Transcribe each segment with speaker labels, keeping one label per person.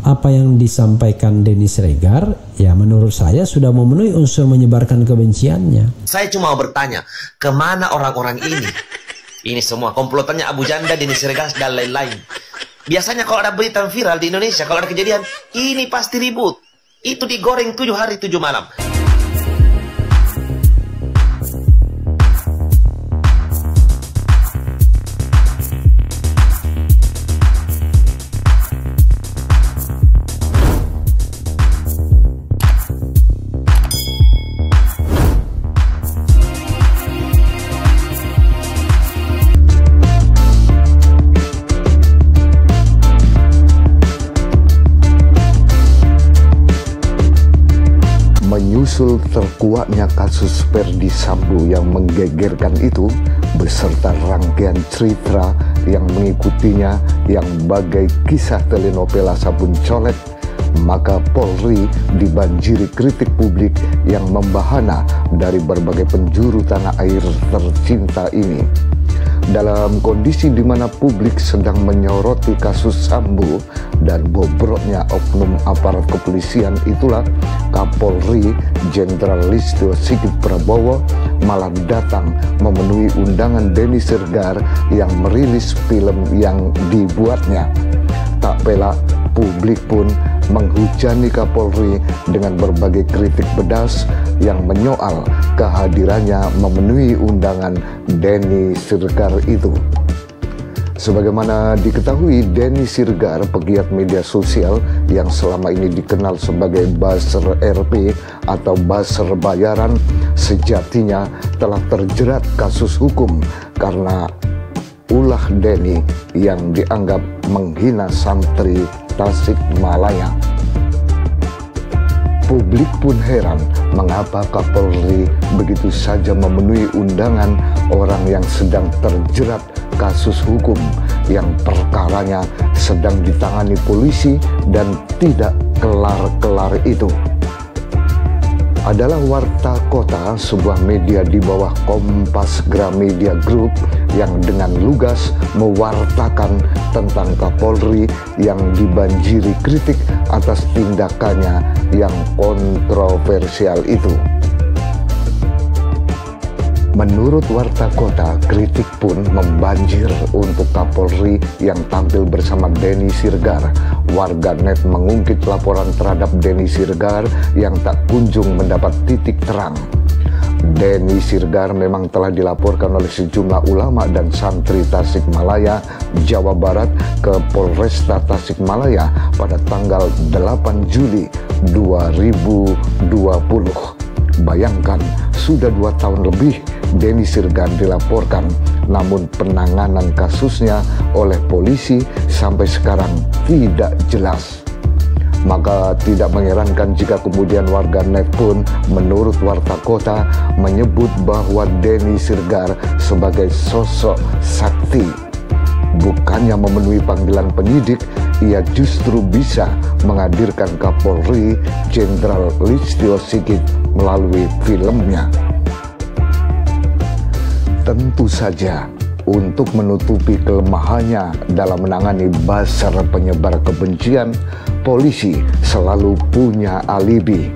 Speaker 1: apa yang disampaikan Denny Siregar ya menurut saya sudah memenuhi unsur menyebarkan kebenciannya.
Speaker 2: Saya cuma mau bertanya, kemana orang-orang ini? Ini semua komplotannya Abu Janda, Denny Siregar, dan lain-lain. Biasanya kalau ada berita viral di Indonesia, kalau ada kejadian, ini pasti ribut. Itu digoreng 7 hari 7 malam.
Speaker 3: Menyusul terkuaknya kasus Ferdy Sambo yang menggegerkan itu, beserta rangkaian cerita yang mengikutinya yang bagai kisah telenovela sabun colet, maka Polri dibanjiri kritik publik yang membahana dari berbagai penjuru tanah air tercinta ini. Dalam kondisi di mana publik sedang menyoroti kasus Sambo dan bobroknya oknum aparat kepolisian, itulah Kapolri Jenderal Listio Sigit Prabowo malah datang memenuhi undangan Denny Siregar yang merilis film yang dibuatnya. Tak pelak, publik pun menghujani Kapolri dengan berbagai kritik pedas yang menyoal kehadirannya memenuhi undangan Denny Siregar itu. Sebagaimana diketahui, Denny Siregar, pegiat media sosial yang selama ini dikenal sebagai buzzer RP atau buzzer bayaran, sejatinya telah terjerat kasus hukum karena ulah Denny yang dianggap menghina santri Tasikmalaya. Publik pun heran mengapa Kapolri begitu saja memenuhi undangan orang yang sedang terjerat kasus hukum yang perkaranya sedang ditangani polisi dan tidak kelar-kelar itu. Adalah Warta Kota, sebuah media di bawah Kompas Gramedia Group yang dengan lugas mewartakan tentang Kapolri yang dibanjiri kritik atas tindakannya yang kontroversial itu. Menurut Warta Kota, kritik pun membanjir untuk Kapolri yang tampil bersama Denny Siregar. Warganet mengungkit laporan terhadap Denny Siregar yang tak kunjung mendapat titik terang. Denny Siregar memang telah dilaporkan oleh sejumlah ulama dan santri Tasikmalaya, Jawa Barat ke Polresta Tasikmalaya pada tanggal 8 Juli 2020. Bayangkan, sudah 2 tahun lebih Denny Siregar dilaporkan, namun penanganan kasusnya oleh polisi sampai sekarang tidak jelas. Maka tidak mengherankan jika kemudian warganet pun menurut Warta Kota menyebut bahwa Denny Siregar sebagai sosok sakti. Bukannya memenuhi panggilan penyidik, ia justru bisa menghadirkan Kapolri Jenderal Listio Sigit melalui filmnya. Tentu saja, untuk menutupi kelemahannya dalam menangani buzzer penyebar kebencian, polisi selalu punya alibi.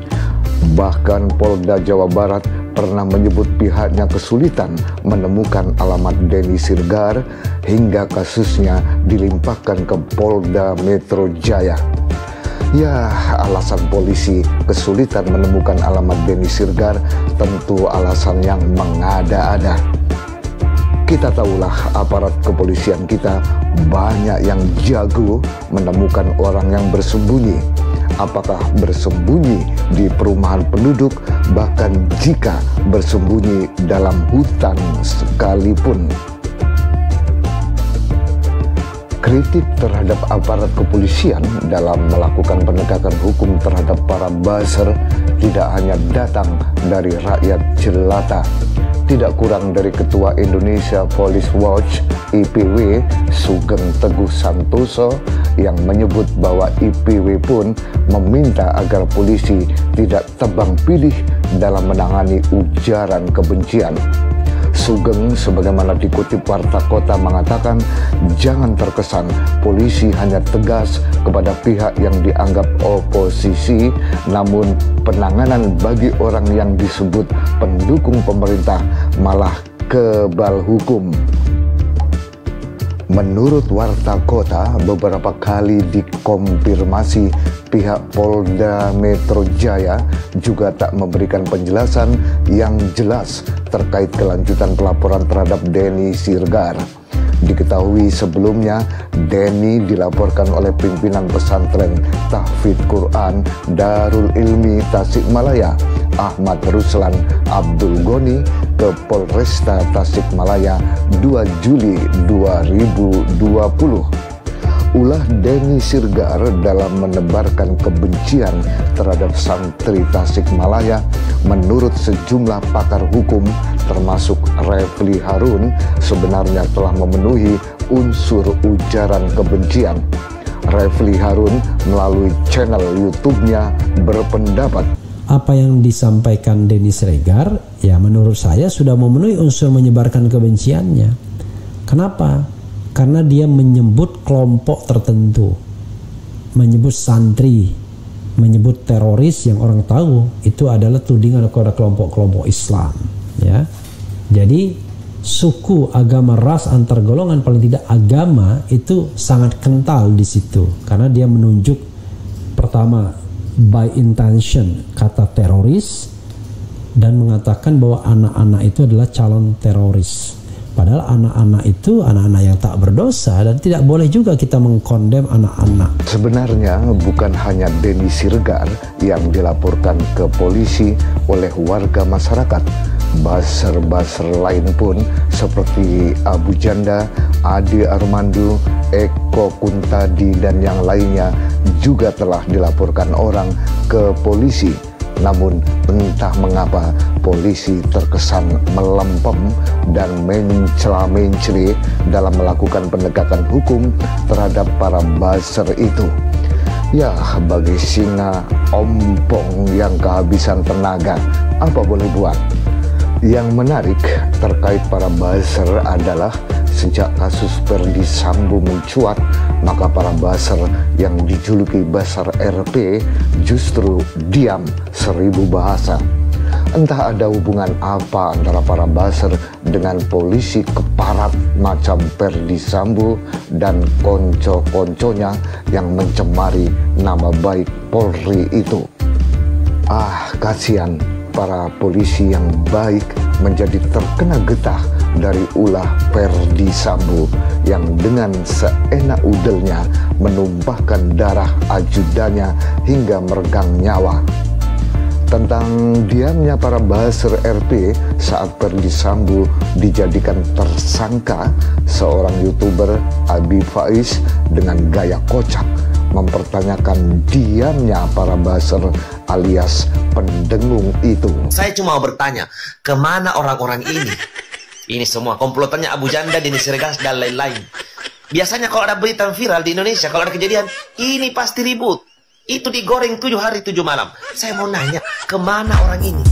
Speaker 3: Bahkan Polda Jawa Barat pernah menyebut pihaknya kesulitan menemukan alamat Denny Siregar hingga kasusnya dilimpahkan ke Polda Metro Jaya. Ya, alasan polisi kesulitan menemukan alamat Denny Siregar tentu alasan yang mengada-ada. Kita tahulah aparat kepolisian kita banyak yang jago menemukan orang yang bersembunyi. Apakah bersembunyi di perumahan penduduk, bahkan jika bersembunyi dalam hutan sekalipun. Kritik terhadap aparat kepolisian dalam melakukan penegakan hukum terhadap para buzzer tidak hanya datang dari rakyat jelata. Tidak kurang dari Ketua Indonesia Police Watch (IPW) Sugeng Teguh Santoso yang menyebut bahwa IPW pun meminta agar polisi tidak tebang pilih dalam menangani ujaran kebencian. Sugeng sebagaimana dikutip Warta Kota mengatakan, jangan terkesan polisi hanya tegas kepada pihak yang dianggap oposisi, namun penanganan bagi orang yang disebut pendukung pemerintah malah kebal hukum. Menurut Warta Kota, beberapa kali dikonfirmasi pihak Polda Metro Jaya juga tak memberikan penjelasan yang jelas terkait kelanjutan pelaporan terhadap Denny Sirgar. Diketahui sebelumnya, Denny dilaporkan oleh pimpinan pesantren Tahfidz Quran Darul Ilmi Tasikmalaya, Ahmad Ruslan Abdul Goni, ke Polresta Tasikmalaya 2 Juli 2020. Ulah Denny Sirgar dalam menebarkan kebencian terhadap santri Tasikmalaya menurut sejumlah pakar hukum termasuk Refli Harun sebenarnya telah memenuhi unsur ujaran kebencian. Refli Harun melalui channel YouTube-nya berpendapat
Speaker 1: apa yang disampaikan Denny Sirgar ya menurut saya sudah memenuhi unsur menyebarkan kebenciannya. Kenapa? Karena dia menyebut kelompok tertentu, menyebut santri, menyebut teroris yang orang tahu itu adalah tudingan kepada kelompok-kelompok Islam. Ya, jadi suku, agama, ras, antar golongan, paling tidak agama itu sangat kental di situ, karena dia menunjuk pertama by intention kata teroris dan mengatakan bahwa anak-anak itu adalah calon teroris. Padahal anak-anak itu anak-anak yang tak berdosa dan tidak boleh juga kita mengkondem anak-anak.
Speaker 3: Sebenarnya bukan hanya Denny Sirgar yang dilaporkan ke polisi oleh warga masyarakat. Buzzer-buzzer lain pun seperti Abu Janda, Ade Armando, Eko Kuntadi dan yang lainnya juga telah dilaporkan orang ke polisi. Namun entah mengapa polisi terkesan melempem dan mencela-mencela dalam melakukan penegakan hukum terhadap para buzzer itu. Ya, bagi singa ompong yang kehabisan tenaga, apa boleh buat? Yang menarik terkait para buzzer adalah sejak kasus Ferdy Sambo mencuat, maka para buzzer yang dijuluki buzzer RP justru diam 1000 bahasa. Entah ada hubungan apa antara para buzzer dengan polisi keparat macam Ferdy Sambo dan konco-konconya yang mencemari nama baik Polri itu. Kasihan para polisi yang baik menjadi terkena getah dari ulah Ferdy Sambo yang dengan seenak udelnya menumpahkan darah ajudannya hingga meregang nyawa. Tentang diamnya para buzzer RP saat Ferdy Sambo dijadikan tersangka, seorang YouTuber Abi Faiz dengan gaya kocak mempertanyakan diamnya para buzzer alias pendengung itu.
Speaker 2: Saya cuma mau bertanya, kemana orang-orang ini? Ini semua komplotannya Abu Janda, Denny Sirgar, dan lain-lain. Biasanya kalau ada berita viral di Indonesia, kalau ada kejadian, ini pasti ribut. Itu digoreng 7 hari 7 malam. Saya mau nanya, kemana orang ini?